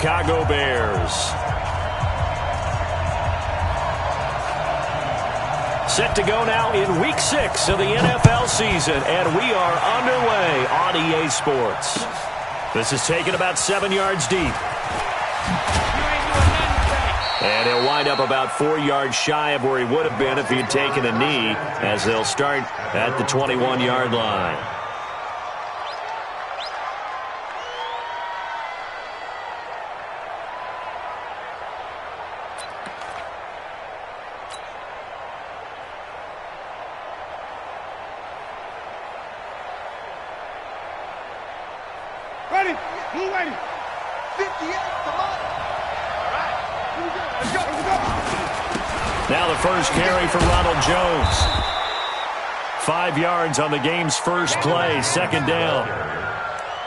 Chicago Bears. Set to go now in Week 6 of the NFL season, and we are underway on EA Sports. This is taken about 7 yards deep. And he'll wind up about 4 yards shy of where he would have been if he had taken a knee, as they'll start at the 21-yard line. Ready? Who ready? 58, come on. All right. Here we go. Let's go. Let's go. Now the first carry for Ronald Jones. 5 yards on the game's first play, second down.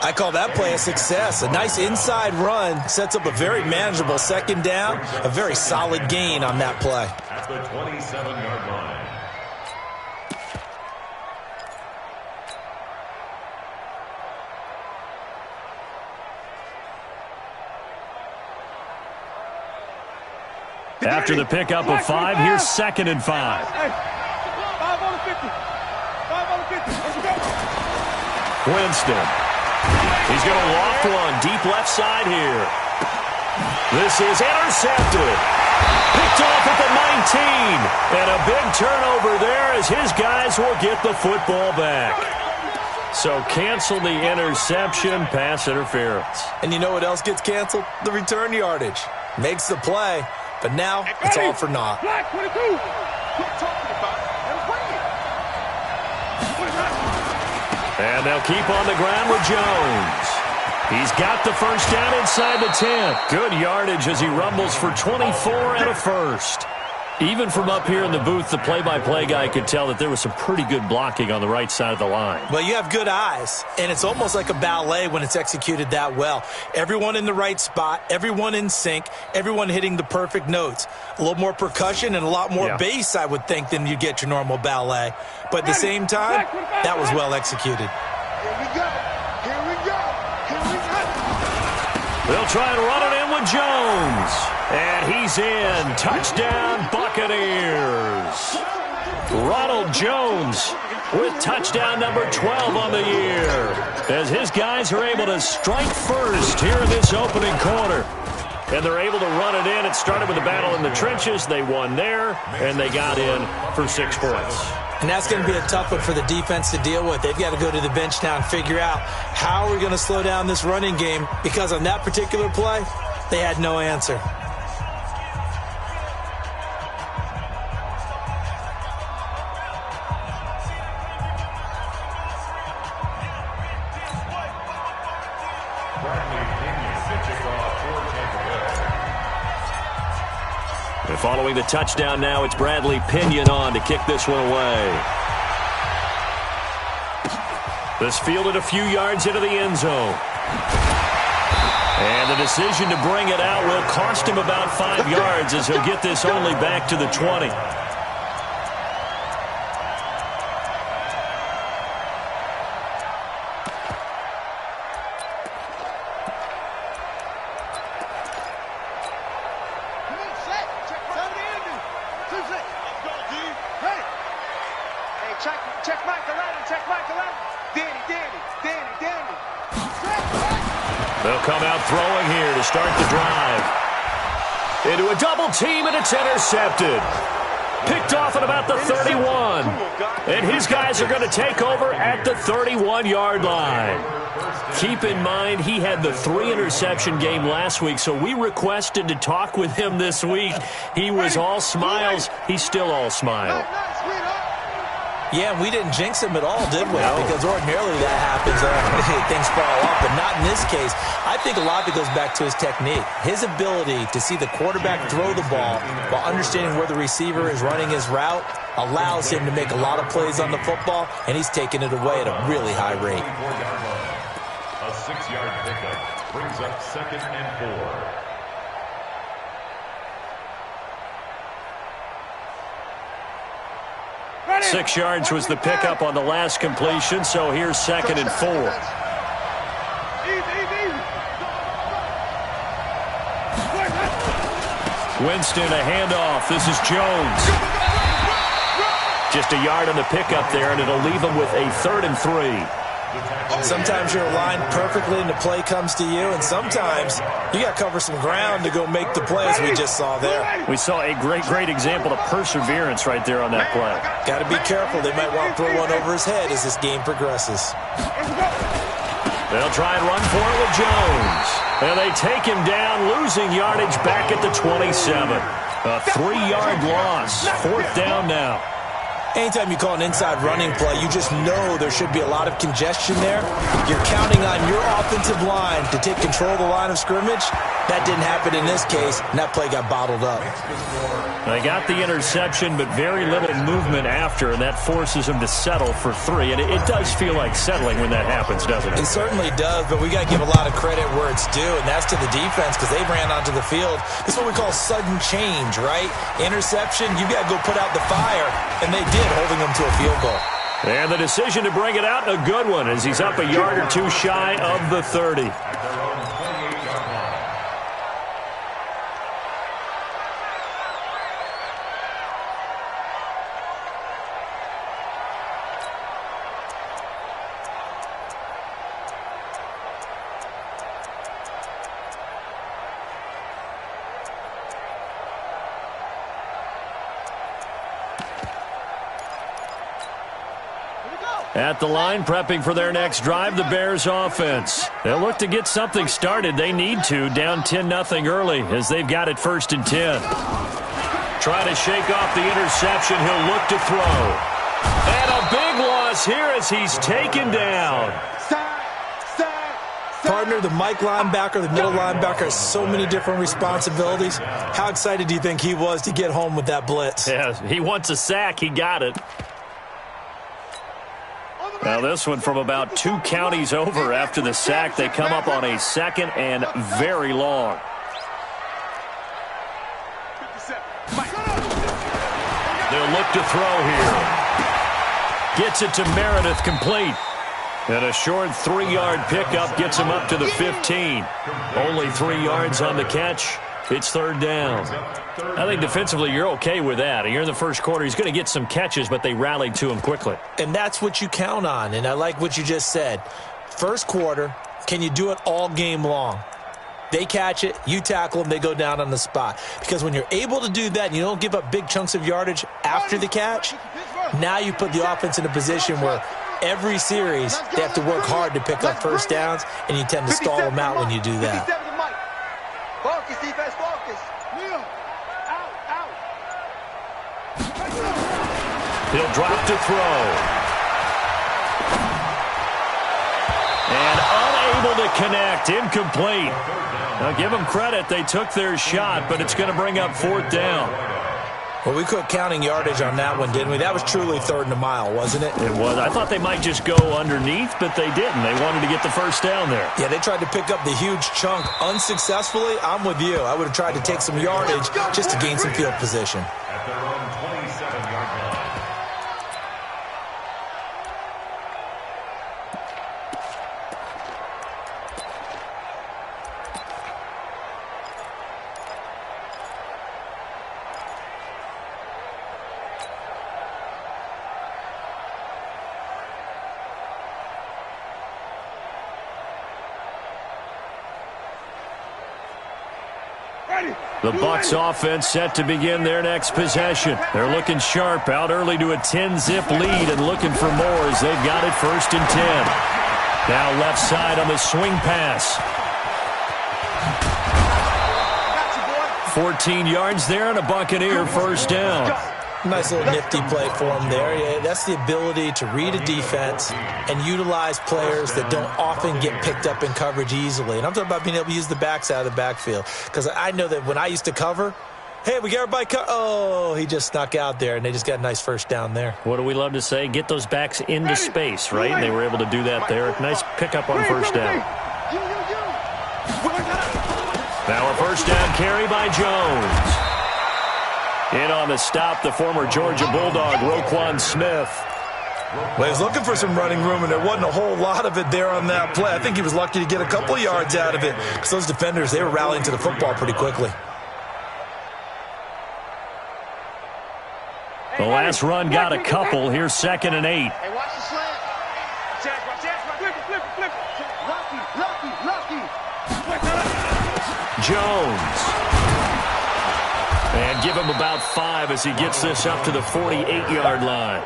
I call that play a success. A nice inside run sets up a very manageable second down. A very solid gain on that play. At the 27-yard line. After the pickup of 5, here's 2nd and 5. Hey, 5 on the 50. 5 on the 50. Let's go. Winston. He's going to loft one deep left side here. This is intercepted. Picked off at the 19. And a big turnover there as his guys will get the football back. So cancel the interception, pass interference. And you know what else gets canceled? The return yardage. Makes the play. But now, it's all for naught. Black 22. What are you talking about? And they'll keep on the ground with Jones. He's got the first down inside the 10. Good yardage as he rumbles for 24 and a first. Even from up here in the booth, the play-by-play guy could tell that there was some pretty good blocking on the right side of the line. Well, you have good eyes, and it's almost like a ballet when it's executed that well. Everyone in the right spot, everyone in sync, everyone hitting the perfect notes. A little more percussion and a lot more bass, I would think, than you get your normal ballet. But at the same time, that was well executed. Here we go. Here we go. Here we go. They'll try and run it in with Jones. And he's in. Touchdown, Buccaneers. Ronald Jones with touchdown number 12 on the year, as his guys are able to strike first here in this opening quarter. And they're able to run it in. It started with a battle in the trenches. They won there, and they got in for 6 points. And that's going to be a tough one for the defense to deal with. They've got to go to the bench now and figure out how we're going to slow down this running game, because on that particular play, they had no answer. And following the touchdown now, it's Bradley Pinion on to kick this one away. This fielded a few yards into the end zone. And the decision to bring it out will cost him about 5 yards, as he'll get this only back to the 20. They'll come out throwing here to start the drive. Into a double team, and it's intercepted. Picked off at about the 31. And his guys are going to take over at the 31-yard line. Keep in mind, he had the 3-interception game last week, so we requested to talk with him this week. He was all smiles. He's still all smile. Yeah, we didn't jinx him at all, did we? No. Because ordinarily that happens. Things fall off, but not in this case. I think a lot of it goes back to his technique. His ability to see the quarterback throw the ball while understanding where the receiver is running his route allows him to make a lot of plays on the football, and he's taking it away at a really high rate. A 6-yard pickup brings up 2nd and 4. 6 yards was the pickup on the last completion, so here's 2nd and 4. Winston, a handoff. This is Jones. Just a yard on the pickup there, and it'll leave them with a 3rd and 3. Sometimes you're aligned perfectly and the play comes to you, and sometimes you got to cover some ground to go make the plays we just saw there. We saw a great example of perseverance right there on that play. Got to be careful. They might want to throw one over his head as this game progresses. They'll try and run for it with Jones. And they take him down, losing yardage back at the 27. A 3-yard loss. 4th down now. Anytime you call an inside running play, you just know there should be a lot of congestion there. You're counting on your offensive line to take control of the line of scrimmage. That didn't happen in this case, and that play got bottled up. They got the interception, but very little movement after, and that forces them to settle for 3. And it does feel like settling when that happens, doesn't it? It certainly does, but we got to give a lot of credit where it's due, and that's to the defense because they ran onto the field. This is what we call sudden change, right? Interception, you got to go put out the fire, and they did, holding them to a field goal. And the decision to bring it out, a good one, as he's up a yard or 2 shy of the 30. At the line, prepping for their next drive, the Bears offense. They'll look to get something started. They need to, down 10-0 early, as they've got it 1st and 10. Try to shake off the interception. He'll look to throw. And a big loss here as he's taken down. Partner, the Mike linebacker, the middle linebacker has so many different responsibilities. How excited do you think he was to get home with that blitz? Yeah, he wants a sack. He got it. Now this one from about 2 counties over after the sack. They come up on a 2nd and very long. They'll look to throw here. Gets it to Meredith, complete. And a short 3-yard pickup gets him up to the 15. Only 3 yards on the catch. It's 3rd down. I think defensively you're okay with that. You're in the first quarter. He's going to get some catches, but they rallied to him quickly. And that's what you count on, and I like what you just said. First quarter, can you do it all game long? They catch it, you tackle them, they go down on the spot. Because when you're able to do that and you don't give up big chunks of yardage after the catch, now you put the offense in a position where every series they have to work hard to pick up first downs, and you tend to stall them out when you do that. Focus, defense, focus. Out. He'll drop to throw. And unable to connect. Incomplete. Now give them credit. They took their shot, but it's going to bring up 4th down. Well, we quit counting yardage on that one, didn't we? That was truly 3rd and a mile, wasn't it? It was. I thought they might just go underneath, but they didn't. They wanted to get the first down there. Yeah, they tried to pick up the huge chunk unsuccessfully. I'm with you. I would have tried to take some yardage just to gain some field position. At their own 27-yard line. The Bucs offense set to begin their next possession. They're looking sharp, out early to a 10-zip lead and looking for more as they've got it 1st and 10. Now left side on the swing pass. 14 yards there and a Buccaneer 1st down. Nice little nifty play for him there. Yeah, that's the ability to read a defense and utilize players that don't often get picked up in coverage easily. And I'm talking about being able to use the backside of the backfield. Because I know that when I used to cover, hey, we got everybody oh, he just snuck out there, and they just got a nice 1st down there. What do we love to say? Get those backs into space, right? And they were able to do that there. Nice pickup on 1st down. Now a 1st down carry by Jones. In on the stop, the former Georgia Bulldog, Roquan Smith. Well, he was looking for some running room, and there wasn't a whole lot of it there on that play. I think he was lucky to get a couple yards out of it because those defenders, they were rallying to the football pretty quickly. The last run got a couple. Here's 2nd and 8. Hey, watch the slant. Flip it. Lucky. Jones. And give him about 5 as he gets this up to the 48-yard line.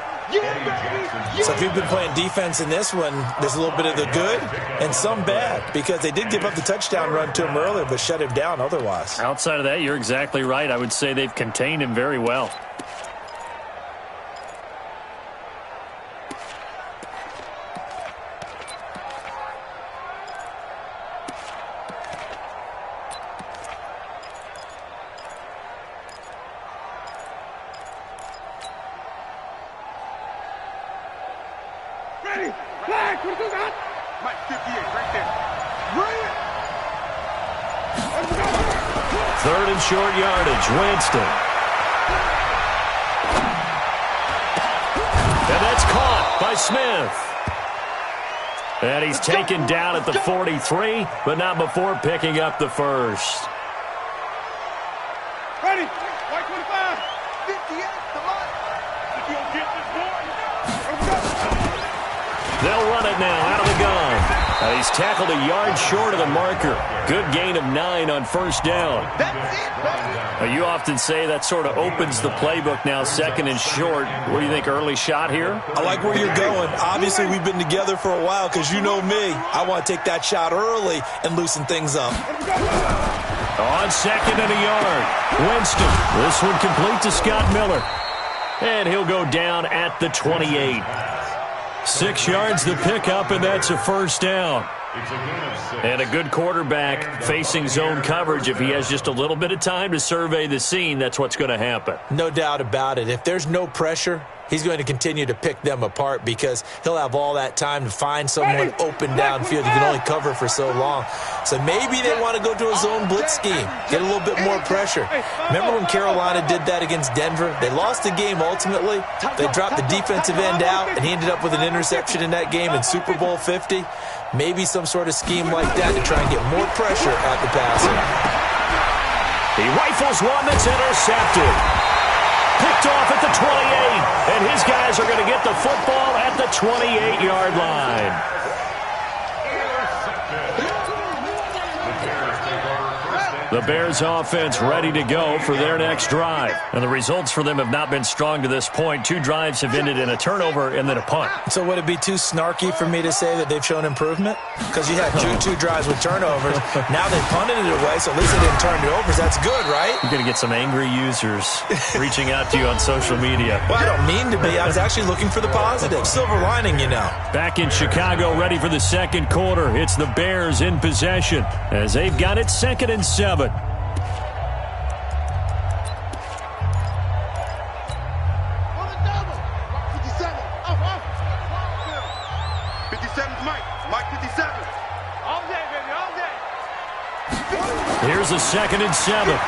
So if you've been playing defense in this one, there's a little bit of the good and some bad, because they did give up the touchdown run to him earlier but shut him down otherwise. Outside of that, you're exactly right. I would say they've contained him very well. Flag, what is that? Mike, 58, right there. Right. 3rd and short yardage, Winston. And that's caught by Smith. And he's taken down at the 43, but not before picking up the first. Ready. White 25. 58, come on. If you'll get this boy. They'll run it now out of the gun. He's tackled a yard short of the marker. Good gain of 9 on 1st down. That's it, baby. You often say that sort of opens the playbook now, 2nd and short. What do you think, early shot here? I like where you're going. Obviously, we've been together for a while because you know me. I want to take that shot early and loosen things up. On 2nd and a yard, Winston. This one complete to Scott Miller. And he'll go down at the 28. 6 yards the pickup, and that's a 1st down. And a good quarterback facing zone coverage. If he has just a little bit of time to survey the scene, that's what's going to happen. No doubt about it. If there's no pressure, he's going to continue to pick them apart because he'll have all that time to find someone open downfield. He can only cover for so long. So maybe they want to go to a zone blitz scheme, get a little bit more pressure. Remember when Carolina did that against Denver? They lost the game ultimately. They dropped the defensive end out, and he ended up with an interception in that game in Super Bowl 50. Maybe some sort of scheme like that to try and get more pressure at the passer. He rifles one that's intercepted. Picked off at the 28, and his guys are going to get the football at the 28-yard line. The Bears offense ready to go for their next drive. And the results for them have not been strong to this point. 2 drives have ended in a turnover and then a punt. So would it be too snarky for me to say that they've shown improvement? Because you had two drives with turnovers. Now they punted it away, so at least they didn't turn it over. That's good, right? You're going to get some angry users reaching out to you on social media. Well, I don't mean to be. I was actually looking for the positive. Silver lining, you know. Back in Chicago, ready for the 2nd quarter. It's the Bears in possession as they've got it 2nd and 7. Here's a 2nd and 7.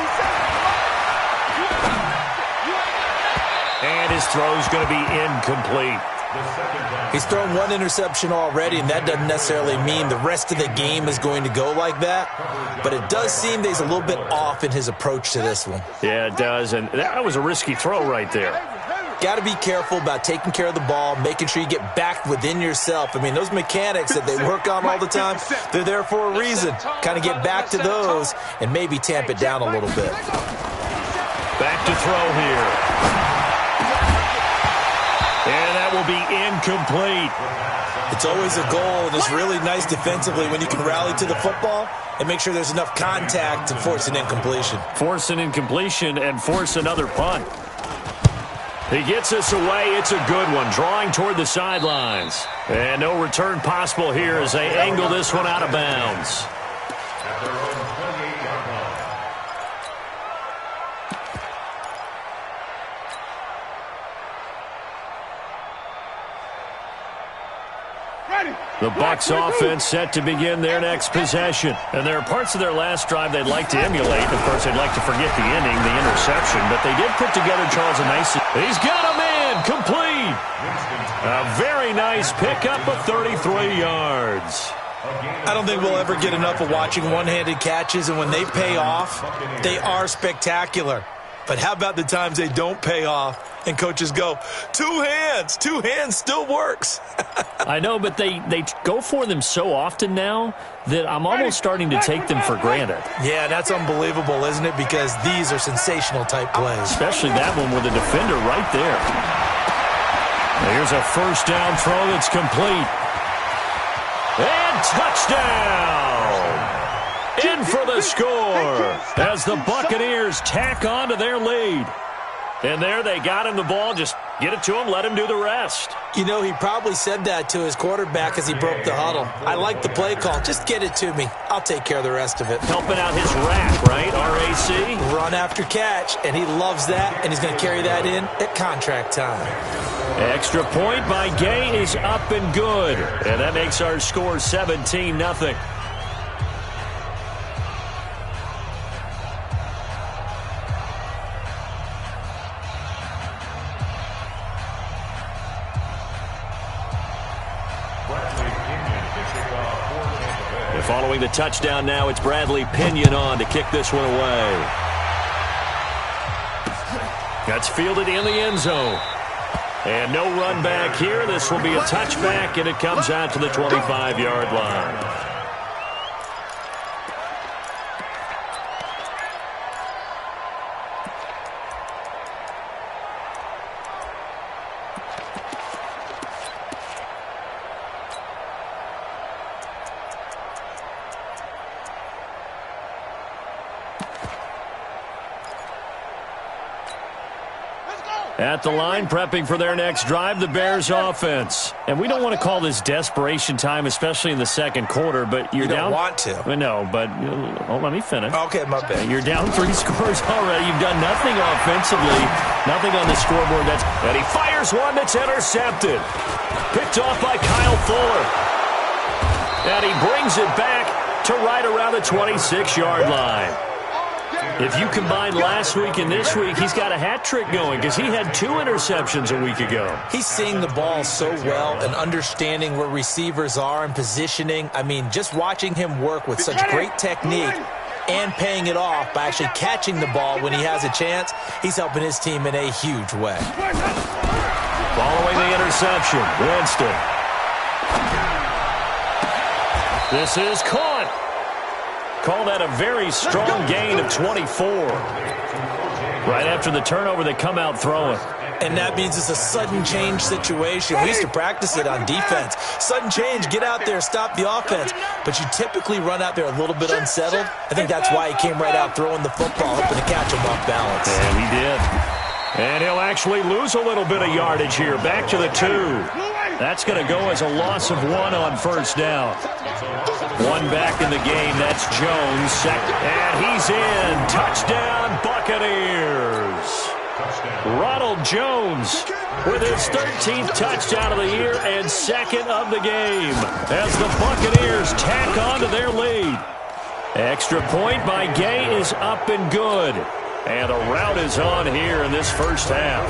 And his throw's going to be incomplete. He's thrown 1 interception already, and that doesn't necessarily mean the rest of the game is going to go like that. But it does seem that he's a little bit off in his approach to this one. Yeah, it does. And that was a risky throw right there. Got to be careful about taking care of the ball, making sure you get back within yourself. I mean, those mechanics that they work on all the time, they're there for a reason. Kind of get back to those and maybe tamp it down a little bit. Back to throw here. And that will be incomplete. It's always a goal, and it's really nice defensively when you can rally to the football and make sure there's enough contact to force an incompletion. Force an incompletion and force another punt. He gets us away. It's a good one, drawing toward the sidelines. And no return possible here as they angle this one out of bounds. The Bucs offense set to begin their next possession. And there are parts of their last drive they'd like to emulate. Of course, they'd like to forget the ending, the interception. But they did put together Charles a nice... He's got a man complete. A very nice pickup of 33 yards. I don't think we'll ever get enough of watching one-handed catches. And when they pay off, they are spectacular. But how about the times they don't pay off? And coaches go, two hands still works. I know, but they go for them so often now that I'm almost starting to take them for granted. Yeah, that's unbelievable, isn't it? Because these are sensational type plays. Especially that one with the defender right there. Here's a first down throw that's complete. And touchdown! In for the score as the Buccaneers tack on to their lead. And there they got him the ball. Just get it to him, let him do the rest. You know, he probably said that to his quarterback as he broke the huddle. I like the play call. Just get it to me. I'll take care of the rest of it. Helping out his rack, right? RAC? Run after catch, and he loves that, and he's going to carry that in at contract time. Extra point by Gay is up and good. And that makes our score 17-0. Following the touchdown now, it's Bradley Pinion on to kick this one away. That's fielded in the end zone. And no run back here. This will be a touchback, and it comes out to the 25-yard line. At the line, prepping for their next drive, the Bears offense. And we don't want to call this desperation time, especially in the second quarter, but you're down. You don't want to. No, but let me finish. Okay, my bad. You're down 3 scores already. You've done nothing offensively, nothing on the scoreboard. And he fires one that's intercepted. Picked off by Kyle Fuller. And he brings it back to right around the 26-yard line. If you combine last week and this week, he's got a hat trick going because he had 2 interceptions a week ago. He's seeing the ball so well and understanding where receivers are and positioning. I mean, just watching him work with such great technique and paying it off by actually catching the ball when he has a chance, he's helping his team in a huge way. Following the interception, Winston. This is caught. Call that a very strong gain of 24. Right after the turnover, they come out throwing. And that means it's a sudden change situation. We used to practice it on defense. Sudden change, get out there, stop the offense. But you typically run out there a little bit unsettled. I think that's why he came right out throwing the football, hoping to catch him off balance. And he did. And he'll actually lose a little bit of yardage here. Back to the 2. That's going to go as a loss of 1 on first down. 1 back in the game. That's Jones. Second. And he's in. Touchdown, Buccaneers. Ronald Jones with his 13th touchdown of the year and 2nd of the game as the Buccaneers tack on to their lead. Extra point by Gay is up and good. And a rout is on here in this first half.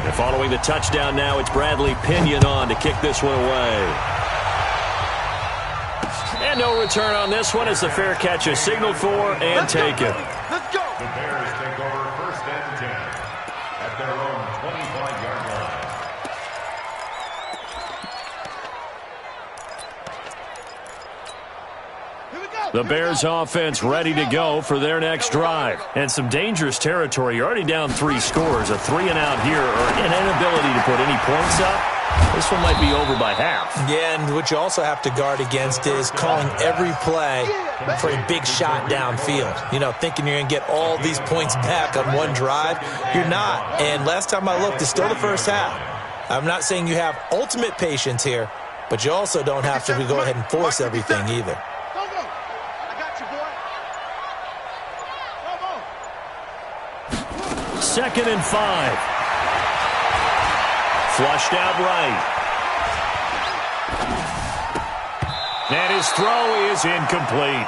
And following the touchdown now, it's Bradley Pinion on to kick this one away. And no return on this one as the fair catch is signaled for and taken. Let's go. The Bears take over 1st and 10 at their own 25-yard line. The Bears offense ready to go for their next drive. And some dangerous territory. You're already down 3 scores. A 3-and-out here or an inability to put any points up. This one might be over by half. Yeah, and what you also have to guard against is calling every play for a big shot downfield. You know, thinking you're going to get all these points back on one drive. You're not. And last time I looked, it's still the first half. I'm not saying you have ultimate patience here, but you also don't have to go ahead and force everything either. Second and 5. Flushed out right. And his throw is incomplete.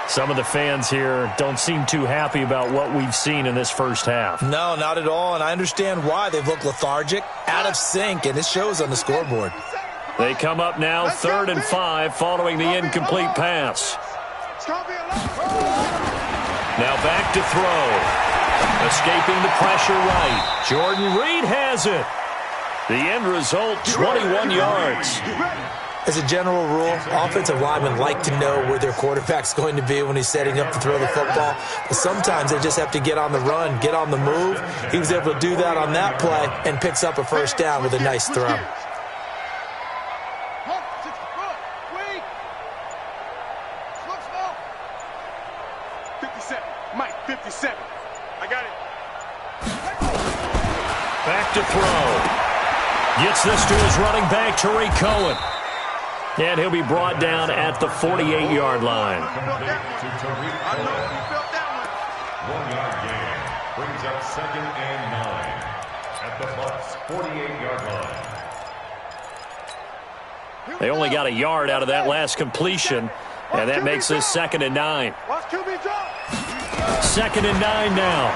Some of the fans here don't seem too happy about what we've seen in this first half. No, not at all, and I understand why. They've looked lethargic, out of sync, and it shows on the scoreboard. They come up now 3rd and 5 following the incomplete pass. Now back to throw. Escaping the pressure right. Jordan Reed has it. The end result, 21 yards. As a general rule, offensive linemen like to know where their quarterback's going to be when he's setting up to throw the football. But sometimes they just have to get on the run, get on the move. He was able to do that on that play and picks up a first down with a nice throw. 57. Mike, 57. I got it. Back to throw. Gets this to his running back, Tariq Cohen. And he'll be brought down at the 48-yard line. 1-yard gain brings up 2nd and 9 at the Bucs 48-yard line. They only got a yard out of that last completion, and that makes this 2nd and 9. 2nd and 9 now.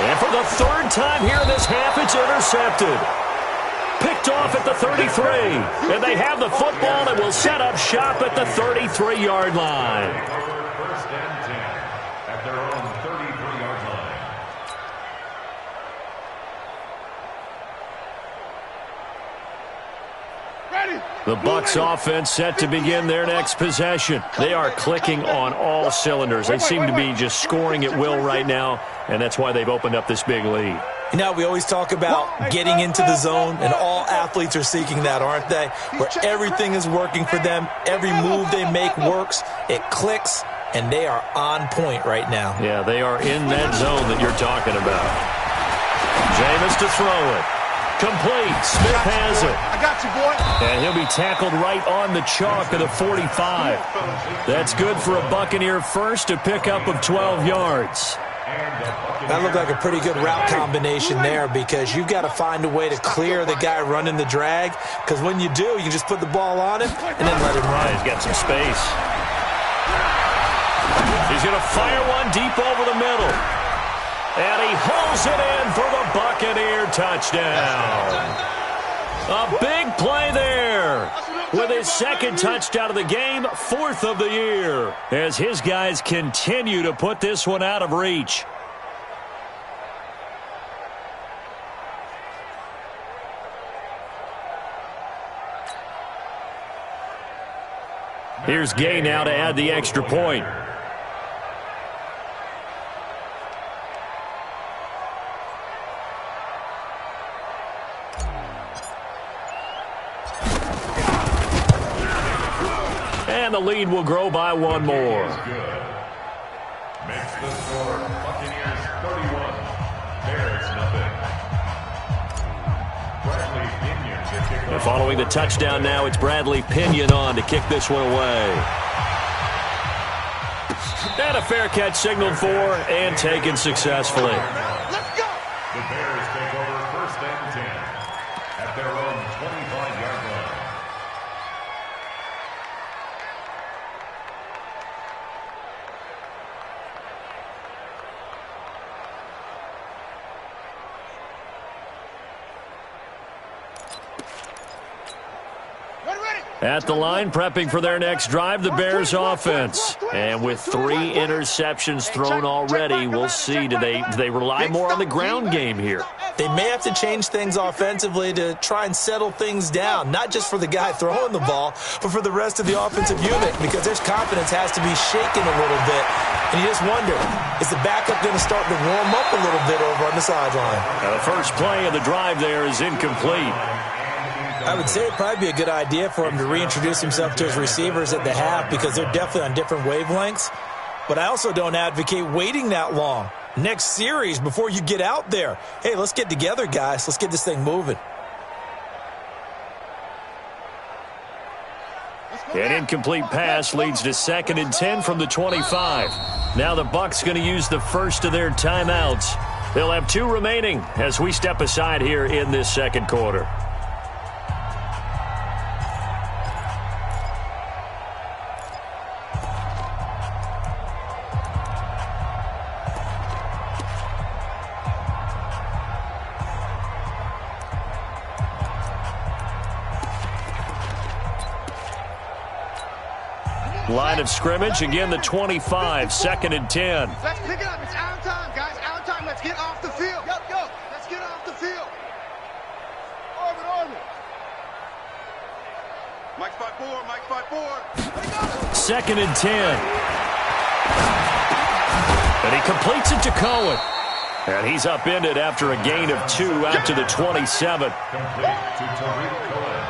And for the third time here in this half, it's intercepted. Picked off at the 33. And they have the football and will set up shop at the 33-yard line. First and 10 at their own 33-yard line. The Bucs offense set to begin their next possession. They are clicking on all cylinders. They seem to be just scoring at will right now, and that's why they've opened up this big lead. You know, we always talk about getting into the zone, and all athletes are seeking that, aren't they? Where everything is working for them. Every move they make works. It clicks, and they are on point right now. Yeah, they are in that zone that you're talking about. Jameis to throw it. Complete. Smith has it. I got you, boy. And he'll be tackled right on the chalk of the 45. That's good for a Buccaneer first, a pickup of 12 yards. That looked like a pretty good route combination there because you've got to find a way to clear the guy running the drag, because when you do, you can just put the ball on him and then let him run. He's got some space. He's going to fire one deep over the middle. And he hauls it in for the Buccaneer touchdown. A big play there. With his second touchdown of the game, 4th of the year, as his guys continue to put this one out of reach. Here's Gay now to add the extra point. And the lead will grow by one more. Makes the score Buccaneers 31, Bears nothing. Bradley Pinion to kick And off. following the touchdown now, it's Bradley Pinion on to kick this one away. And a fair catch signaled for and taken successfully. Let's go. The Bears take over 1st and 10 at their own 25-yard line. At the line, prepping for their next drive, the Bears offense. And with 3 interceptions thrown already, we'll see, do they rely more on the ground game here? They may have to change things offensively to try and settle things down, not just for the guy throwing the ball, but for the rest of the offensive unit, because their confidence has to be shaken a little bit. And you just wonder, is the backup going to start to warm up a little bit over on the sideline? Now, the first play of the drive there is incomplete. I would say it'd probably be a good idea for him to reintroduce himself to his receivers at the half because they're definitely on different wavelengths. But I also don't advocate waiting that long. Next series before you get out there. Hey, let's get together, guys. Let's get this thing moving. An incomplete pass leads to 2nd and 10 from the 25. Now the Bucs going to use the first of their timeouts. They'll have 2 remaining as we step aside here in this second quarter. Line of scrimmage, again the 25, 2nd and 10. Let's pick it up. It's our time, guys. Our time. Let's get off the field. Go. Let's get off the field. Orbit. Mike 5-4. Mike 5-4. 2nd and 10. And he completes it to Cohen. And he's upended after a gain of 2 out to the 27. Complete to Tariq Cohen.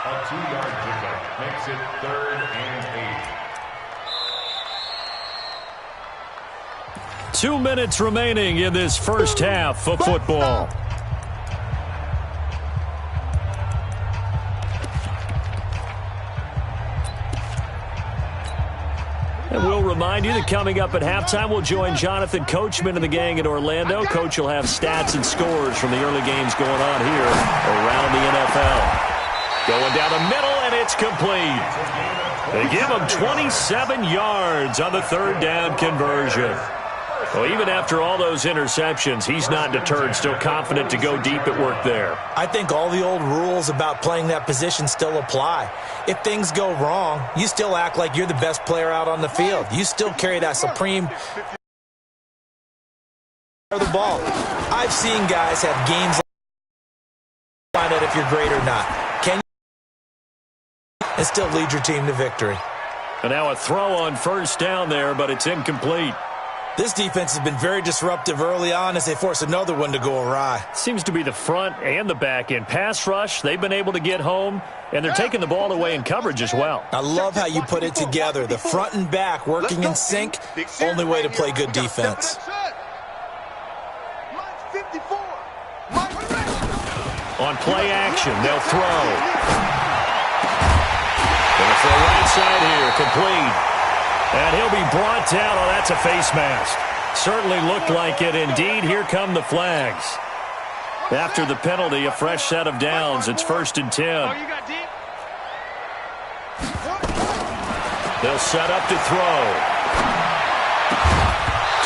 A 2-yard pickup makes it 3rd and 8. 2 minutes remaining in this first half of football. And we'll remind you that coming up at halftime, we'll join Jonathan Coachman and the gang in Orlando. Coach will have stats and scores from the early games going on here around the NFL. Going down the middle, and it's complete. They give him 27 yards on the 3rd down conversion. Well, even after all those interceptions, he's not deterred, still confident to go deep at work there. I think all the old rules about playing that position still apply. If things go wrong, you still act like you're the best player out on the field. You still carry that supreme of the ball. I've seen guys have games like find out if you're great or not. Can you and still lead your team to victory? And now a throw on 1st down there, but it's incomplete. This defense has been very disruptive early on as they force another one to go awry. Seems to be the front and the back end. Pass rush, they've been able to get home, and they're taking the ball away in coverage as well. I love how you put it together. The front and back working in sync, only way to play good defense. On play action, they'll throw. Going for the right side here, complete. And he'll be brought down. Oh, that's a face mask. Certainly looked like it. Indeed, here come the flags. After the penalty, a fresh set of downs. It's 1st and 10. They'll set up to throw.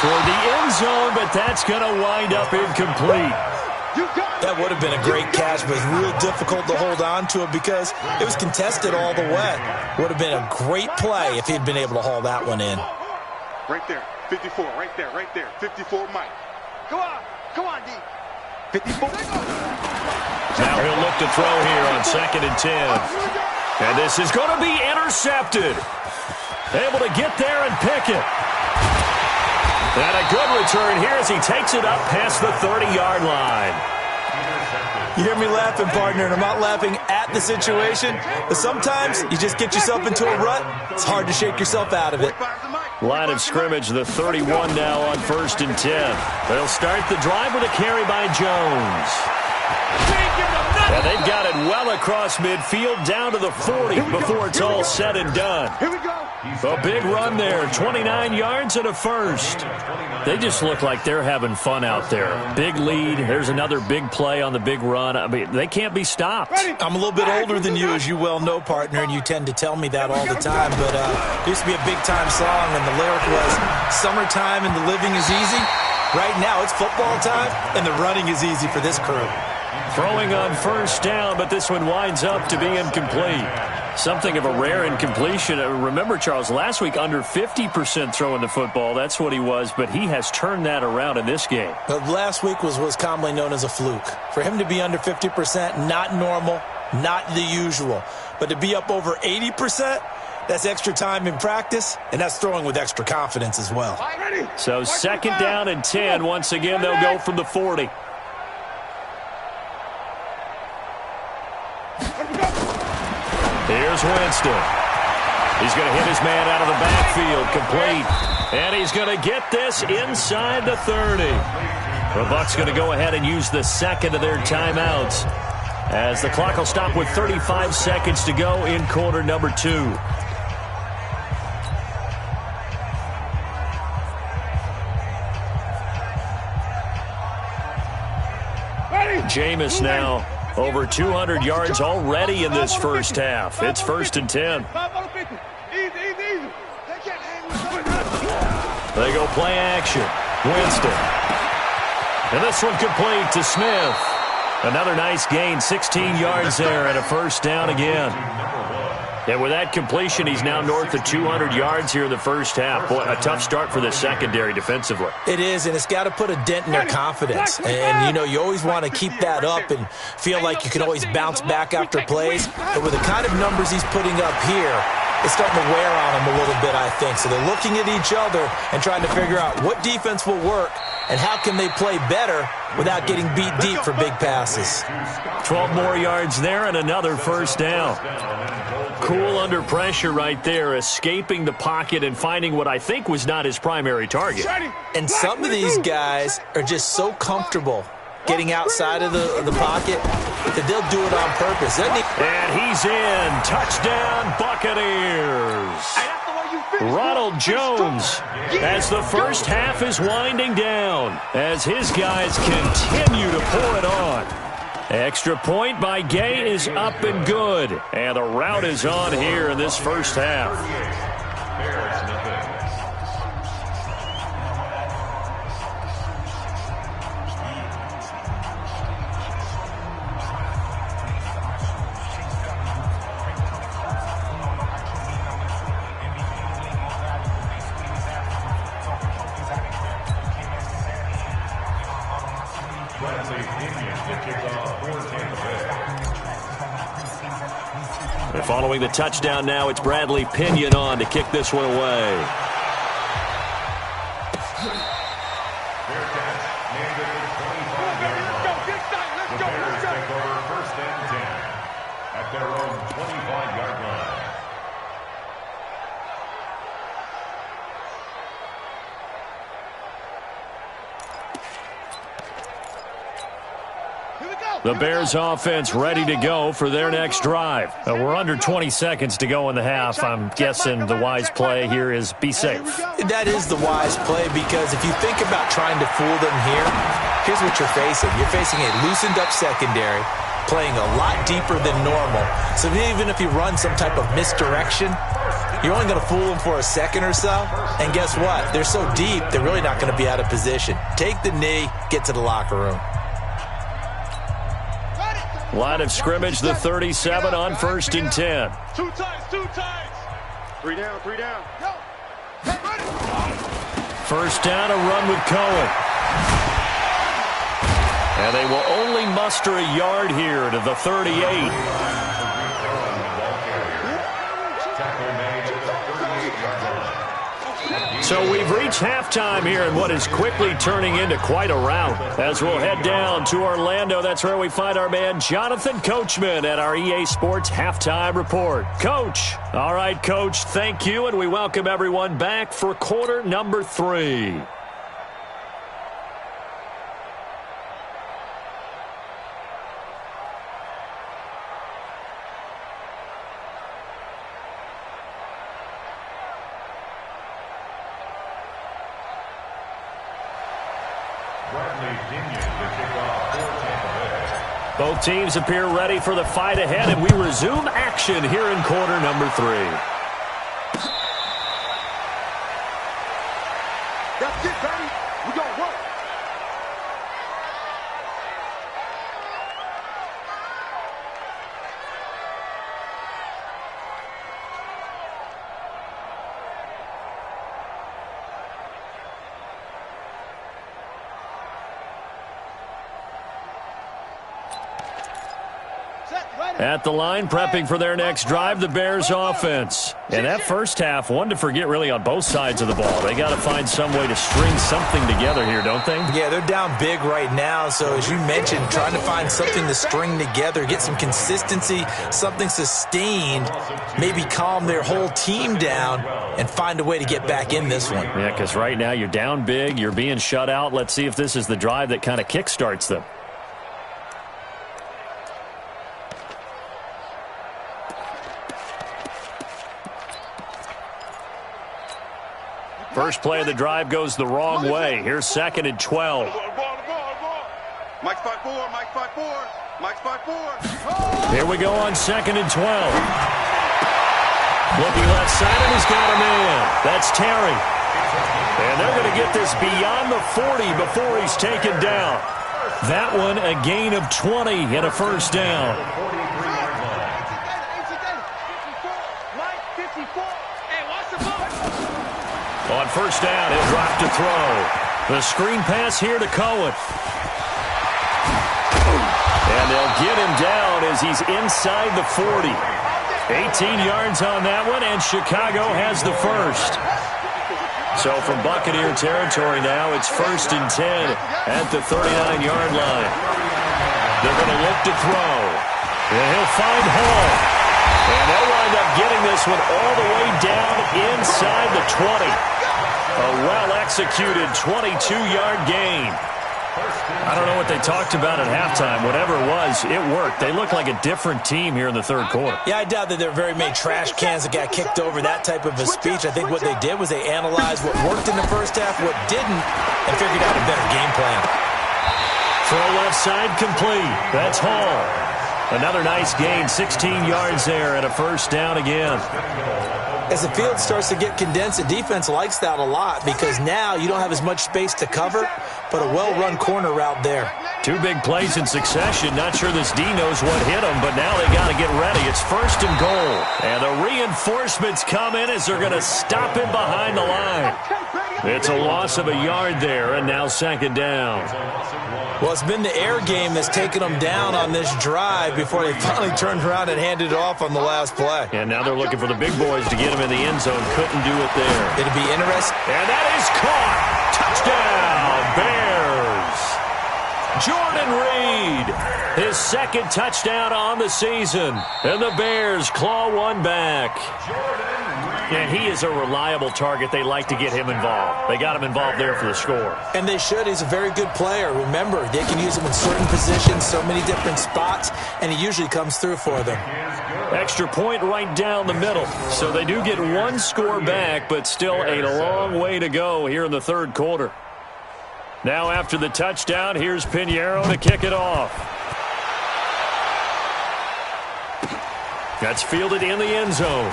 Toward the end zone, but that's going to wind up incomplete. That would have been a great catch, but it's real difficult to hold on to it because it was contested all the way. Would have been a great play if he'd been able to haul that one in. Right there. 54. Right there. 54, Mike. Come on, D. 54. Now he'll look to throw here on 2nd and 10. And this is going to be intercepted. Able to get there and pick it. And a good return here as he takes it up past the 30-yard line. You hear me laughing, partner, and I'm not laughing at the situation, but sometimes you just get yourself into a rut. It's hard to shake yourself out of it. Line of scrimmage, the 31 now on 1st and 10. They'll start the drive with a carry by Jones. And they've got it well across midfield down to the 40 before it's all said and done. Here we go. A big run there, 29 yards and a first. They just look like they're having fun out there. Big lead. There's another big play on the big run. I mean, they can't be stopped. I'm a little bit older than you, as you well know, partner, and you tend to tell me that all the time. But there used to be a big-time song, and the lyric was, "Summertime and the living is easy." Right now, it's football time, and the running is easy for this crew. Throwing on 1st down, but this one winds up to be incomplete. Something of a rare incompletion. Remember, Charles, last week under 50% throwing the football. That's what he was, but he has turned that around in this game. But last week was commonly known as a fluke. For him to be under 50%, not normal, not the usual. But to be up over 80%, that's extra time in practice, and that's throwing with extra confidence as well. So 2nd down and 10. Once again, they'll go from the 40. Here's Winston. He's going to hit his man out of the backfield, complete. And he's going to get this inside the 30. The Bucs going to go ahead and use the 2nd of their timeouts as the clock will stop with 35 seconds to go in quarter number 2. Jameis now over 200 yards already in this first half. It's 1st and 10. They go play action. Winston. And this one complete to Smith. Another nice gain, 16 yards there and a 1st down again. And with that completion, he's now north of 200 yards here in the first half. Boy, a tough start for the secondary defensively. It is, and it's got to put a dent in their confidence. And, you know, you always want to keep that up and feel like you can always bounce back after plays. But with the kind of numbers he's putting up here, it's starting to wear on them a little bit, I think. So they're looking at each other and trying to figure out what defense will work and how can they play better without getting beat deep for big passes. 12 more yards there and another first down. Cool under pressure right there, escaping the pocket and finding what I think was not his primary target. And some of these guys are just so comfortable getting outside of the pocket that they'll do it on purpose. And he's in. Touchdown, Buccaneers. Ronald Jones, as the first half is winding down, as his guys continue to pour it on. Extra point by Gay is up and good. And the rout is on here in this first half. Following the touchdown now, it's Bradley Pinion on to kick this one away. The Bears offense ready to go for their next drive. We're under 20 seconds to go in the half. I'm guessing the wise play here is be safe. That is the wise play, because if you think about trying to fool them here, here's what you're facing. You're facing a loosened up secondary, playing a lot deeper than normal. So even if you run some type of misdirection, you're only going to fool them for a second or so. And guess what? They're so deep, they're really not going to be out of position. Take the knee, get to the locker room. Line of scrimmage, the 37 on 1st and 10. Two times. Three down. Go. First down, a run with Cohen. And they will only muster a yard here to the 38. So we've reached halftime here in what is quickly turning into quite a rout. As we'll head down to Orlando, that's where we find our man Jonathan Coachman at our EA Sports Halftime Report. Coach. All right, Coach, thank you, and we welcome everyone back for quarter number 3. Both teams appear ready for the fight ahead, and we resume action here in quarter number 3. That's it, baby. We gonna work. At the line, prepping for their next drive, the Bears offense. And that first half, one to forget really on both sides of the ball. They got to find some way to string something together here, don't they? Yeah, they're down big right now. So as you mentioned, trying to find something to string together, get some consistency, something sustained, maybe calm their whole team down and find a way to get back in this one. Yeah, because right now you're down big, you're being shut out. Let's see if this is the drive that kind of kickstarts them. First play of the drive goes the wrong way. Here's 2nd and 12. Mike's 5-4. Mike's 5-4. Mike's 5-4. Here we go on 2nd and 12. Looking left side, and he's got him in. That's Terry. And they're going to get this beyond the 40 before he's taken down. That one a gain of 20 and a first down. On first down, he'll drop to throw. The screen pass here to Cohen. And they'll get him down as he's inside the 40. 18 yards on that one, and Chicago has the first. So from Buccaneer territory now, it's 1st and 10 at the 39-yard line. They're going to look to throw. And he'll find Hall. And they'll wind up getting this one all the way down inside the 20. A well-executed 22-yard gain. I don't know what they talked about at halftime. Whatever it was, it worked. They look like a different team here in the third quarter. Yeah, I doubt that there are very many trash cans that got kicked over, that type of a speech. I think what they did was they analyzed what worked in the first half, what didn't, and figured out a better game plan. Throw left side complete. That's Hall. Another nice gain, 16 yards there, and a first down again. As the field starts to get condensed, the defense likes that a lot because now you don't have as much space to cover, but a well-run corner route there. Two big plays in succession. Not sure this D knows what hit them, but now they got to get ready. It's 1st and goal. And the reinforcements come in as they're going to stop him behind the line. It's a loss of a yard there, and now 2nd down. Well, it's been the air game that's taken them down on this drive before they finally turned around and handed it off on the last play. And now they're looking for the big boys to get him in the end zone. Couldn't do it there. It'd be interesting. And that is caught. Touchdown, Bears. Jordan Reed, his 2nd touchdown on the season. And the Bears claw one back. And he is a reliable target. They like to get him involved. They got him involved there for the score. And they should. He's a very good player. Remember, they can use him in certain positions, so many different spots, and he usually comes through for them. Extra point right down the middle. So they do get one score back, but still a long way to go here in the third quarter. Now after the touchdown, here's Pinheiro to kick it off. That's fielded in the end zone.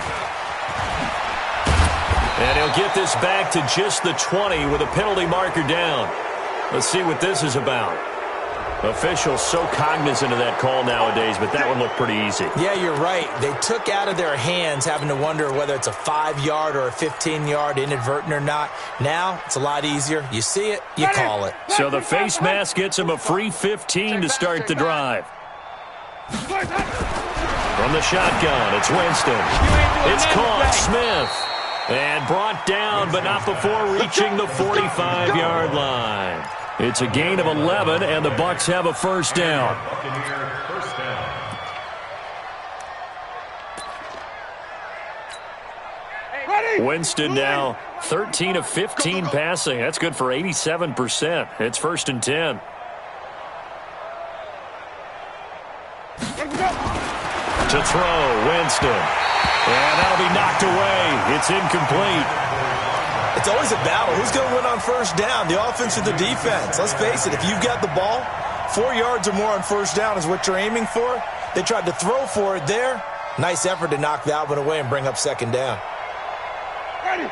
And he'll get this back to just the 20 with a penalty marker down. Let's see what this is about. Officials so cognizant of that call nowadays, but that one looked pretty easy. Yeah, you're right. They took out of their hands having to wonder whether it's a 5-yard or a 15-yard inadvertent or not. Now, it's a lot easier. You see it, you call it. So the face mask gets him a free 15 to start the drive. From the shotgun, it's Winston. It's caught, Smith. And brought down, but not before reaching the 45-yard line. It's a gain of 11, and the Bucs have a first down. Winston now 13 of 15 passing. That's good for 87%. It's 1st and 10. To throw, Winston. And that'll be knocked away. It's incomplete. It's always a battle. Who's going to win on first down, the offense or the defense? Let's face it, if you've got the ball, 4 yards or more on first down is what you're aiming for. They tried to throw for it there. Nice effort to knock that one away and bring up 2nd down.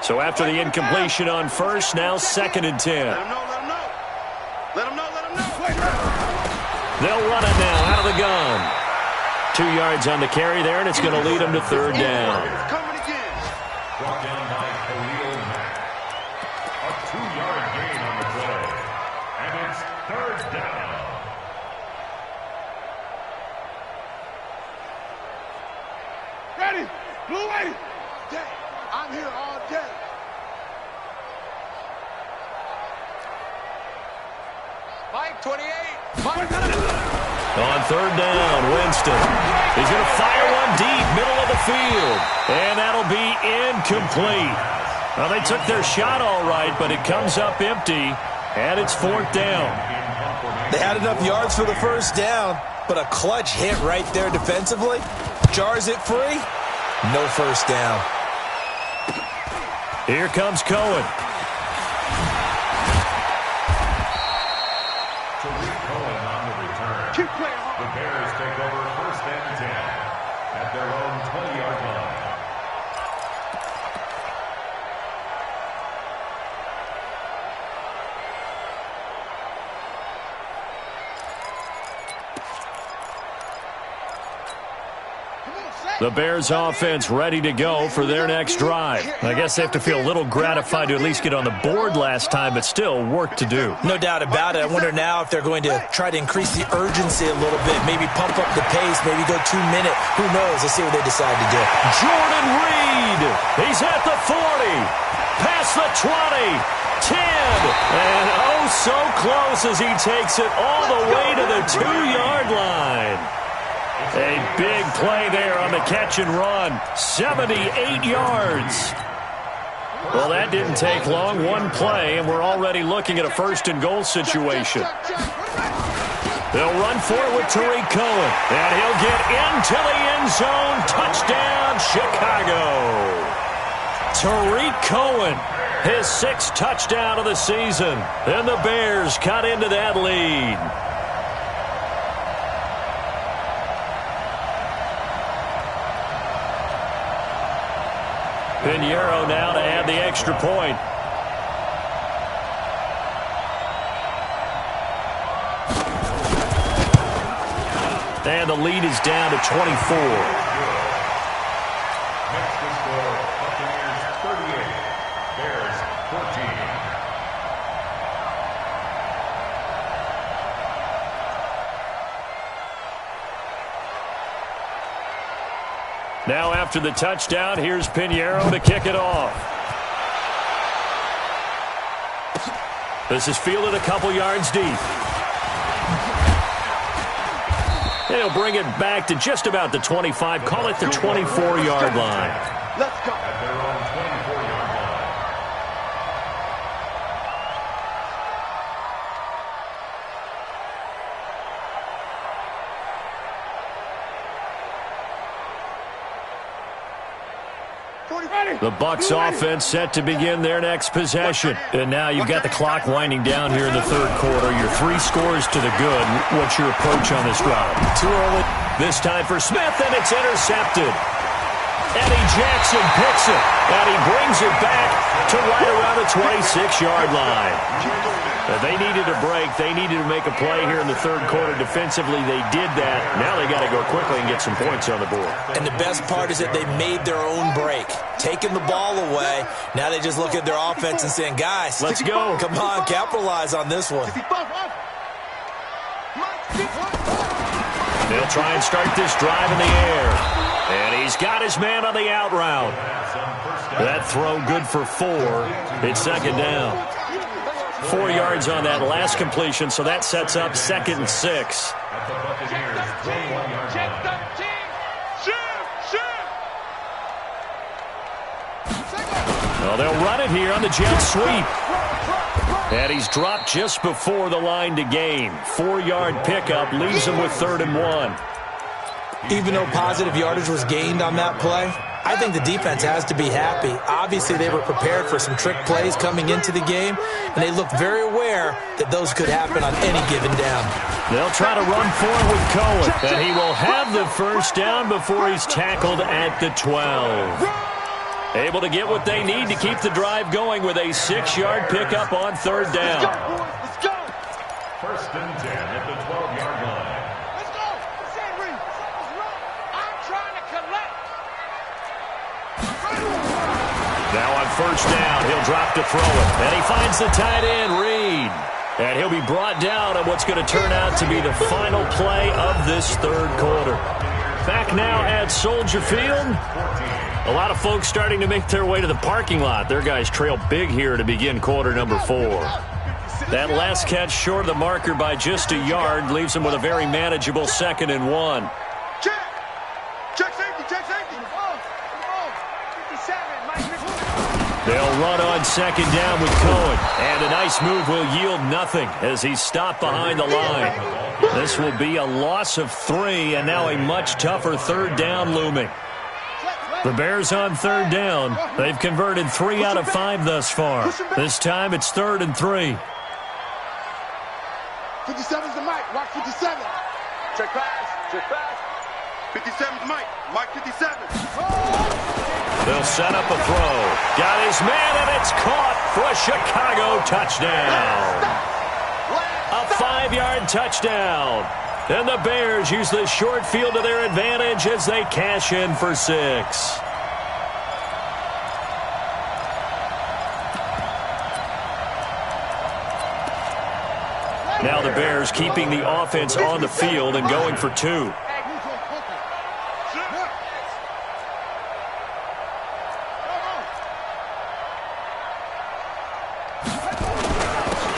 So after the incompletion on first, now 2nd and 10. Let him know. They'll run it now out of the gun. 2 yards on the carry there, and it's going to lead them to 3rd down. It's coming again. Brought down by Khalil Mack. A 2-yard gain on the play. And it's 3rd down. Ready? Blue lady. I'm here all day. Mike, 28. Mike. On 3rd down, Winston. He's going to fire one deep, middle of the field. And that'll be incomplete. Well, they took their shot all right, but it comes up empty, and it's 4th down. They had enough yards for the first down, but a clutch hit right there defensively. Jars it free. No first down. Here comes Cohen. Keep playing hard. The Bears take over 1st and 10 at their own 20-yard line. Come on, Sam. The Bears offense ready to go for their next drive. I guess they have to feel a little gratified to at least get on the board last time, but still work to do. No doubt about it. I wonder now if they're going to try to increase the urgency a little bit, maybe pump up the pace, maybe go 2 minute. Who knows? Let's see what they decide to do. Jordan Reed. He's at the 40. Past the 20. 10. And oh, so close as he takes it all the way to the 2-yard line. A big play there on the catch and run. 78 yards. Well, that didn't take long. One play, and we're already looking at a first-and-goal situation. They'll run for it with Tariq Cohen. And he'll get into the end zone. Touchdown, Chicago. Tariq Cohen, his 6th touchdown of the season. And the Bears cut into that lead. Pinheiro now to add the extra point. And the lead is down to 24. Next to score, Buccaneers 38, Bears 14. Now after the touchdown, here's Pinheiro to kick it off. This is fielded a couple yards deep. He'll bring it back to just about the 25. Call it the 24-yard line. Let's go. At their own 24-yard line. The Bucs offense set to begin their next possession. And now you've got the clock winding down here in the third quarter. You're 3 scores to the good. What's your approach on this drive? Too early. This time for Smith, and it's intercepted. Eddie Jackson picks it, and he brings it back to right around the 26-yard line. They needed a break. They needed to make a play here in the third quarter. Defensively, they did that. Now they got to go quickly and get some points on the board. And the best part is that they made their own break. Taking the ball away. Now they just look at their offense and saying, guys, let's go. Come on, capitalize on this one. They'll try and start this drive in the air. And he's got his man on the out route. That throw good for 4. It's second down. 4 yards on that last completion, so that sets up 2nd and 6. At the Buccaneers 21-yard line. Well, they'll run it here on the jet sweep. And he's dropped just before the line to gain. 4-yard pickup leaves him with 3rd and 1. Even though positive yardage was gained on that play, I think the defense has to be happy. Obviously, they were prepared for some trick plays coming into the game, and they looked very aware that those could happen on any given down. They'll try to run forward with Cohen, and he will have the first down before he's tackled at the 12. Able to get what they need to keep the drive going with a 6-yard pickup on 3rd down. Let's go. 1st and 10 at the 12-yard line. Let's go. I'm trying to collect. Now on 1st down, he'll drop to throw it. And he finds the tight end, Reed. And he'll be brought down on what's going to turn out to be the final play of this third quarter. Back now at Soldier Field. A lot of folks starting to make their way to the parking lot. Their guys trail big here to begin quarter number 4. That last catch short of the marker by just a yard leaves them with a very manageable 2nd and 1. Check safety, check safety. They'll run on 2nd down with Cohen. And a nice move will yield nothing as he's stopped behind the line. This will be a loss of 3, and now a much tougher 3rd down looming. The Bears on 3rd down. They've converted 3 out of 5 thus far. This time it's 3rd and 3. 57's the mic. Watch 57. Check pass. Check pass. 57's Mike. Mike 57. They'll set up a throw. Got his man, and it's caught for a Chicago touchdown. A 5-yard touchdown. And the Bears use the short field to their advantage as they cash in for 6. Now the Bears keeping the offense on the field and going for 2.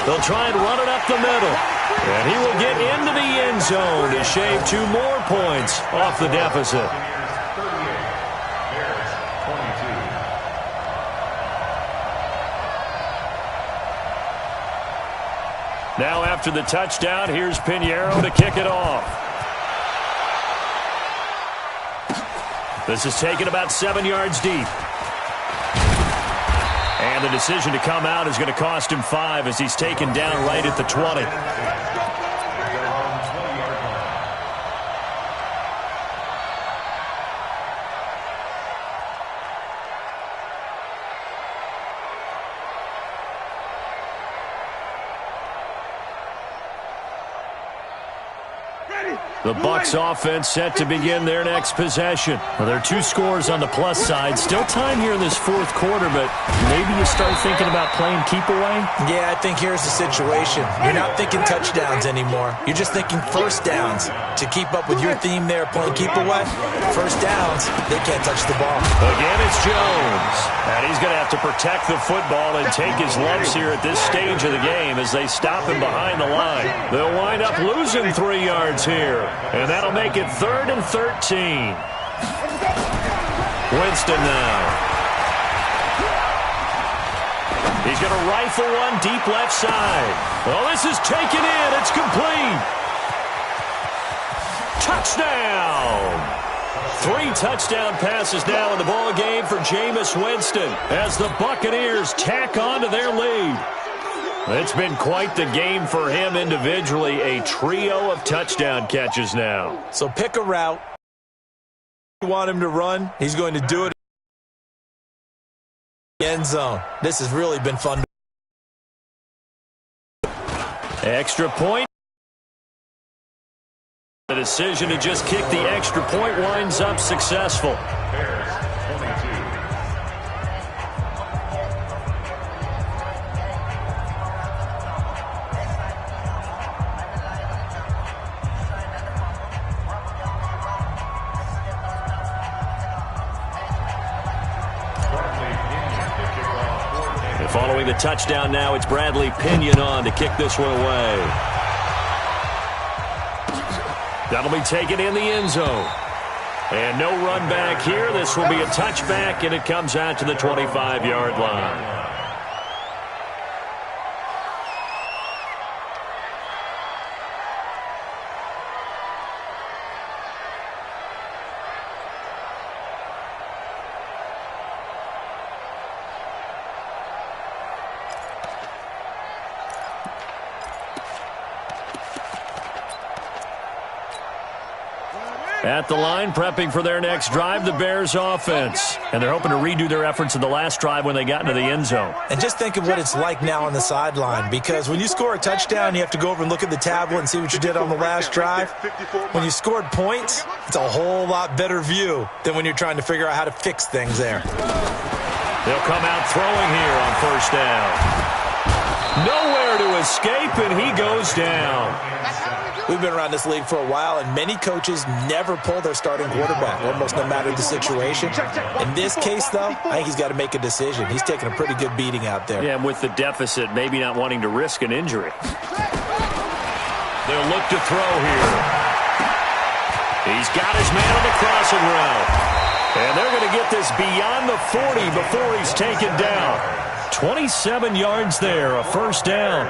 They'll try and run it up the middle. And he will get into the end zone to shave 2 more points off the deficit. Now after the touchdown, here's Pinheiro to kick it off. This is taken about 7 yards deep. And the decision to come out is going to cost him 5 as he's taken down right at the 20. The Bucs offense set to begin their next possession. Well, there are 2 scores on the plus side. Still time here in this 4th quarter, but maybe you start thinking about playing keep away? Yeah, I think here's the situation. You're not thinking touchdowns anymore. You're just thinking first downs. To keep up with your theme there, playing keep away, first downs, they can't touch the ball. Again, it's Jones. And he's going to have to protect the football and take his lumps here at this stage of the game as they stop him behind the line. They'll wind up losing 3 yards here. And that'll make it 3rd and 13. Winston now. He's going to rifle one deep left side. Well, this is taken in. It's complete. Touchdown. 3 touchdown passes now in the ball game for Jameis Winston as the Buccaneers tack on to their lead. It's been quite the game for him individually, a trio of touchdown catches now. So pick a route. You want him to run, he's going to do it in the end zone. This has really been fun. Extra point. The decision to just kick the extra point winds up successful. Following the touchdown now, it's Bradley Pinion on to kick this one away. That'll be taken in the end zone. And no run back here. This will be a touchback, and it comes out to the 25-yard line. At the line, prepping for their next drive, the Bears offense. And they're hoping to redo their efforts in the last drive when they got into the end zone. And just think of what it's like now on the sideline, because when you score a touchdown, you have to go over and look at the tablet and see what you did on the last drive. When you scored points, it's a whole lot better view than when you're trying to figure out how to fix things there. They'll come out throwing here on first down. Nowhere to escape, and he goes down. We've been around this league for a while, and many coaches never pull their starting quarterback, almost no matter the situation. In this case, though, I think he's got to make a decision. He's taking a pretty good beating out there. Yeah, and with the deficit, maybe not wanting to risk an injury. They'll look to throw here. He's got his man on the crossing route. And they're going to get this beyond the 40 before he's taken down. 27 yards there, a first down.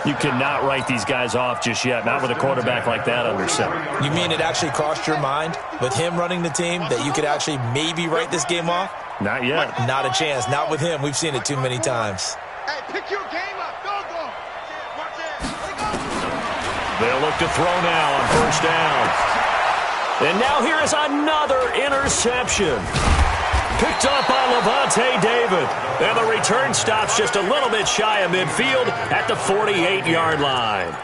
You cannot write these guys off just yet, not with a quarterback like that under center. You mean it actually crossed your mind with him running the team that you could actually maybe write this game off? Not yet. Not a chance. Not with him. We've seen it too many times. Hey, pick your game up. Go. Watch it. They'll look to throw now on first down. And now here is another interception. Picked up by Levante David. And the return stops just a little bit shy of midfield at the 48-yard line.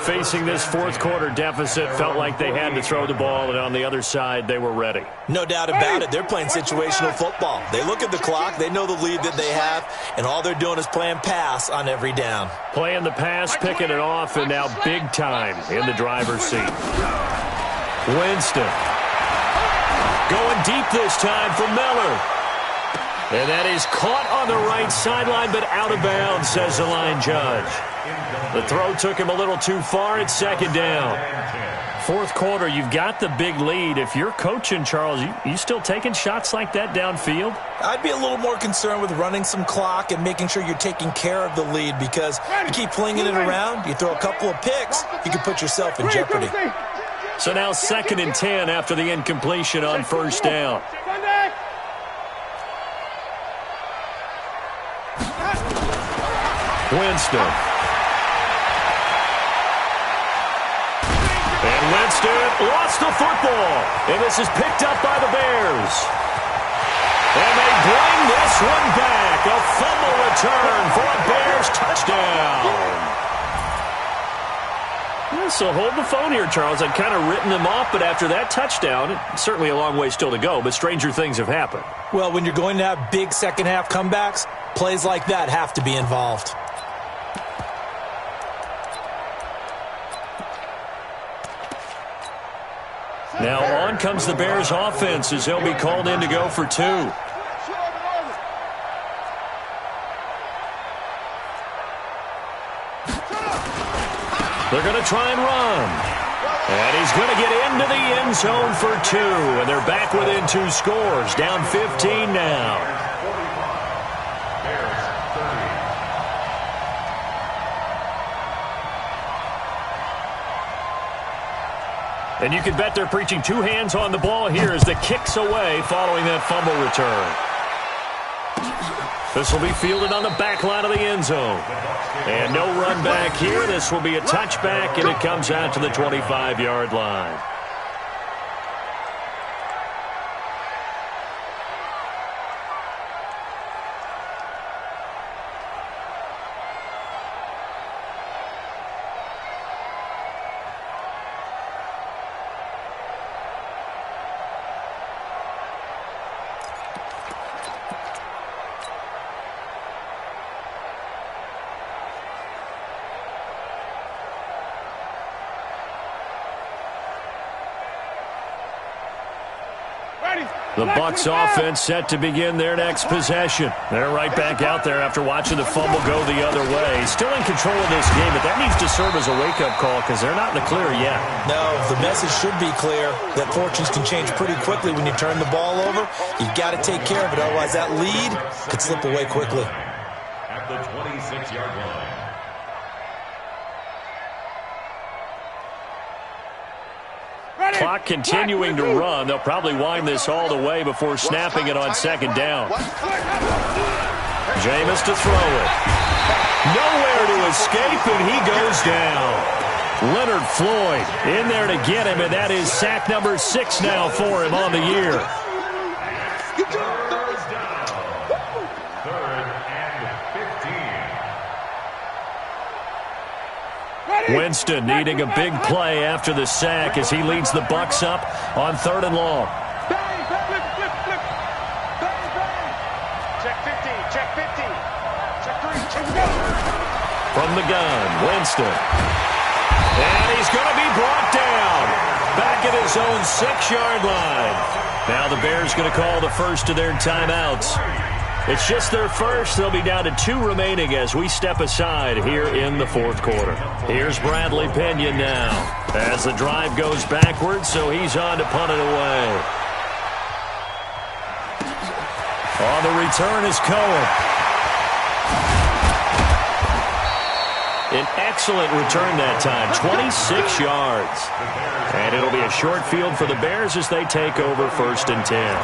Facing this fourth quarter deficit, felt like they had to throw the ball, and on the other side, they were ready. No doubt about it. They're playing situational football. They look at the clock, they know the lead that they have, and all they're doing is playing pass on every down. Playing the pass, picking it off, and now big time in the driver's seat. Winston. Going deep this time for Miller. And that is caught on the right sideline, but out of bounds, says the line judge. The throw took him a little too far. It's second down. Fourth quarter, you've got the big lead. If you're coaching, Charles, you still taking shots like that downfield? I'd be a little more concerned with running some clock and making sure you're taking care of the lead, because you keep flinging it around, you throw a couple of picks, you can put yourself in jeopardy. So now 2nd and 10 after the incompletion on first down. Winston. And Winston lost the football. And this is picked up by the Bears. And they bring this one back. A fumble return for a Bears touchdown. Yeah, so hold the phone here, Charles. I'd kind of written them off, but after that touchdown, certainly a long way still to go, but stranger things have happened. Well, when you're going to have big second-half comebacks, plays like that have to be involved. Now on comes the Bears offense as they'll be called in to go for 2. They're going to try and run. And he's going to get into the end zone for 2. And they're back within 2 scores. Down 15 now. And you can bet they're preaching 2 hands on the ball here as the kick's away following that fumble return. This will be fielded on the back line of the end zone. And no run back here. This will be a touchback, and it comes out to the 25-yard line. The Bucs offense set to begin their next possession. They're right back out there after watching the fumble go the other way. Still in control of this game, but that needs to serve as a wake-up call because they're not in the clear yet. No, the message should be clear that fortunes can change pretty quickly when you turn the ball over. You've got to take care of it, otherwise that lead could slip away quickly. At the 26-yard line. Clock continuing to run. They'll probably wind this all the way before snapping it on second down. Jameis to throw it. Nowhere to escape, and he goes down. Leonard Floyd in there to get him, and that is sack number 6 now for him on the year. Winston needing a big play after the sack as he leads the Bucs up on 3rd and long. Check 15, check 15. Check 3, check 4. From the gun, Winston. And he's going to be brought down. Back at his own 6-yard line. Now the Bears going to call the first of their timeouts. It's just their first. They'll be down to 2 remaining as we step aside here in the fourth quarter. Here's Bradley Pinion now as the drive goes backwards, so he's on to punt it away. On the return is Cohen. An excellent return that time, 26 yards. And it'll be a short field for the Bears as they take over 1st and 10.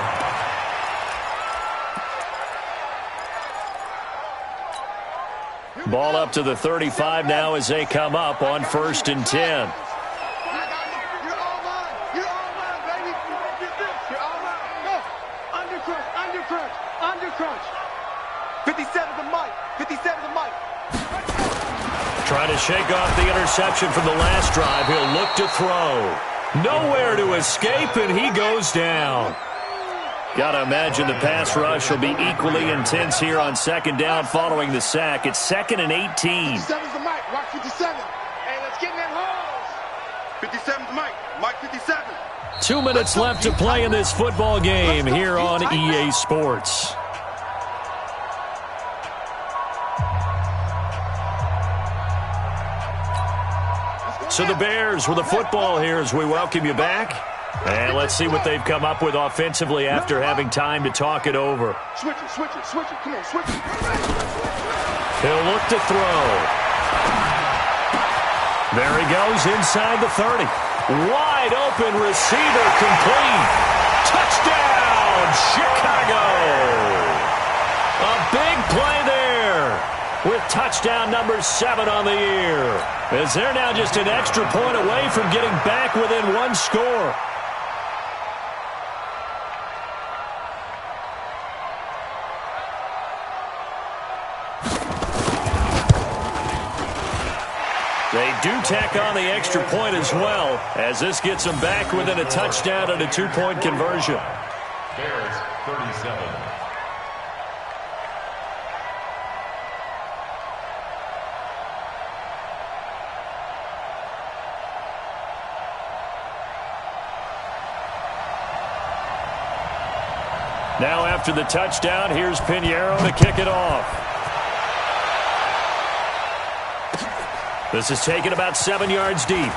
Ball up to the 35 now as they come up on 1st and 10. You're all mine. You're all mine, baby. You're all mine. Go. Under crunch, under crunch, under crunch. 57 to Mike. 57 to Mike. Trying to shake off the interception from the last drive. He'll look to throw. Nowhere to escape, and he goes down. Got to imagine the pass rush will be equally intense here on second down following the sack. It's 2nd and 18. 57's the Mike. Rock 57. Hey, let's get in that holes. 57's Mike. Mike 57. 2 minutes left to play in this football game here on EA Sports. So the Bears with the football here as we welcome you back. And let's see what they've come up with offensively after having time to talk it over. Switch it. Come on, switch it. He'll look to throw. There he goes inside the 30. Wide open receiver complete. Touchdown, Chicago. A big play there with touchdown number 7 on the year. As they're now just an extra point away from getting back within one score. They do tack on the extra point as well, as this gets them back within a touchdown and a 2-point conversion. Bears 37. Now after the touchdown, here's Pinheiro to kick it off. This is taken about 7 yards deep.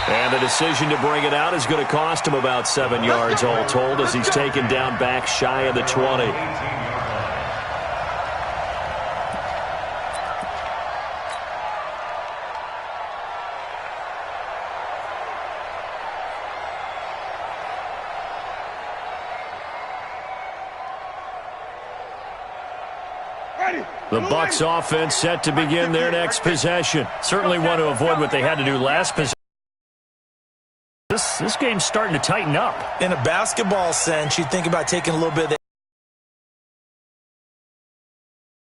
And the decision to bring it out is going to cost him about 7 yards all told as he's taken down back shy of the 20. The Bucs offense set to begin their next possession. Certainly want to avoid what they had to do last possession. This game's starting to tighten up. In a basketball sense, you think about taking a little bit of the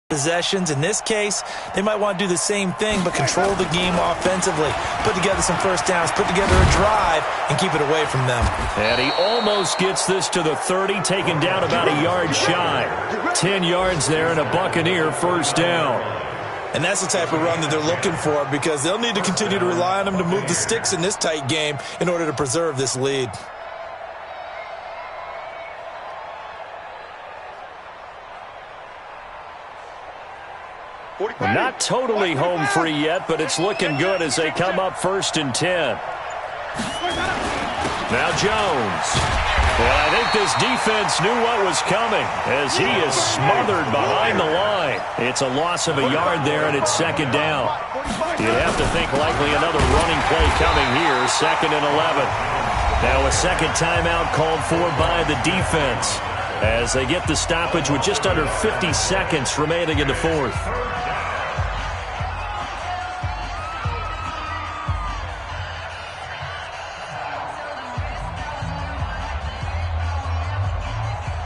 possessions. In this case, they might want to do the same thing, but control the game offensively. Put together some first downs, put together a drive, and keep it away from them. And he almost gets this to the 30, taken down about a yard shy. 10 yards there and a Buccaneer first down. And that's the type of run that they're looking for because they'll need to continue to rely on them to move the sticks in this tight game in order to preserve this lead. Not totally home free yet, but it's looking good as they come up 1st and 10. Now Jones. Well, I think this defense knew what was coming as he is smothered behind the line. It's a loss of a yard there, and it's 2nd down. You'd have to think likely another running play coming here, 2nd and 11. Now a second timeout called for by the defense as they get the stoppage with just under 50 seconds remaining in the 4th.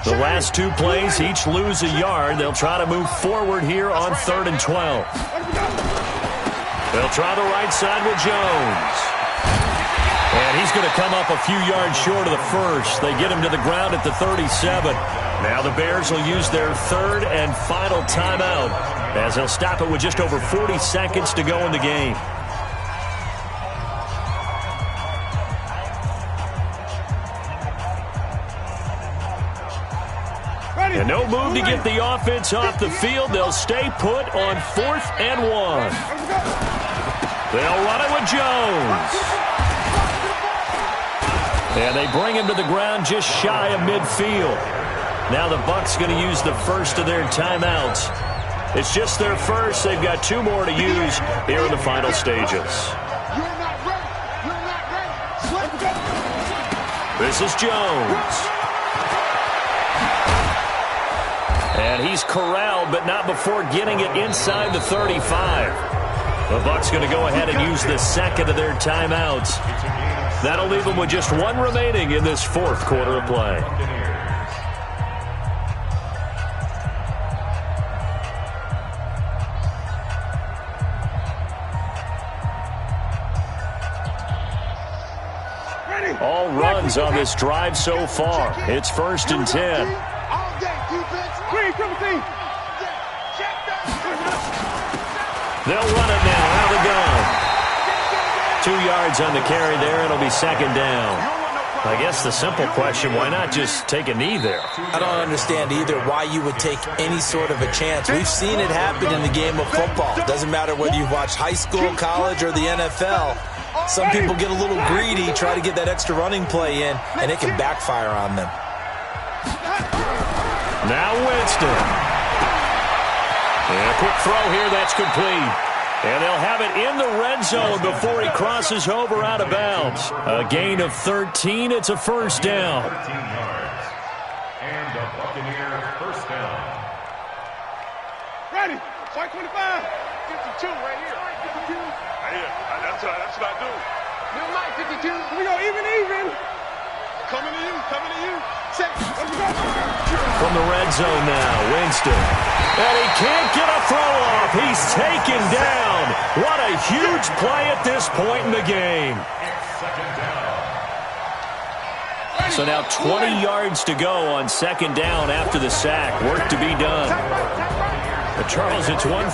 The last 2 plays, each lose a yard. They'll try to move forward here on 3rd and 12. They'll try the right side with Jones. And he's going to come up a few yards short of the first. They get him to the ground at the 37. Now the Bears will use their 3rd and final timeout as they'll stop it with just over 40 seconds to go in the game. And no move to get the offense off the field. They'll stay put on 4th and 1. They'll run it with Jones. And they bring him to the ground just shy of midfield. Now the Bucs going to use the first of their timeouts. It's just their first. They've got 2 more to use here in the final stages. This is Jones. And he's corralled, but not before getting it inside the 35. The Bucs going to go ahead and use the second of their timeouts. That'll leave them with just 1 remaining in this 4th quarter of play. runs on this drive so far. It's 1st and 10. All day, defense. Green, come team. They'll run it now out of the gun. 2 yards on the carry there. It'll be 2nd down. I guess the simple question, why not just take a knee there? I don't understand either why you would take any sort of a chance. We've seen it happen in the game of football. It doesn't matter whether you've watched high school, college, or the NFL. Some people get a little greedy, try to get that extra running play in, and it can backfire on them. Now Winston. And a quick throw here, that's complete. And they'll have it in the red zone before he crosses over out of bounds. A gain of 13. It's a 1st down. 13 yards. And a Buccaneer 1st down. Ready. Strike 25. 52 right here. 52. Right here. That's what I do. New Mike, 52. We go even. Coming to you. Set. Let's go. From the red zone now, Winston. And he can't get a throw off. He's taken down. What a huge play at this point in the game. It's 2nd down. So now 20 yards to go on 2nd down after the sack. Work to be done. But Charles, it's one.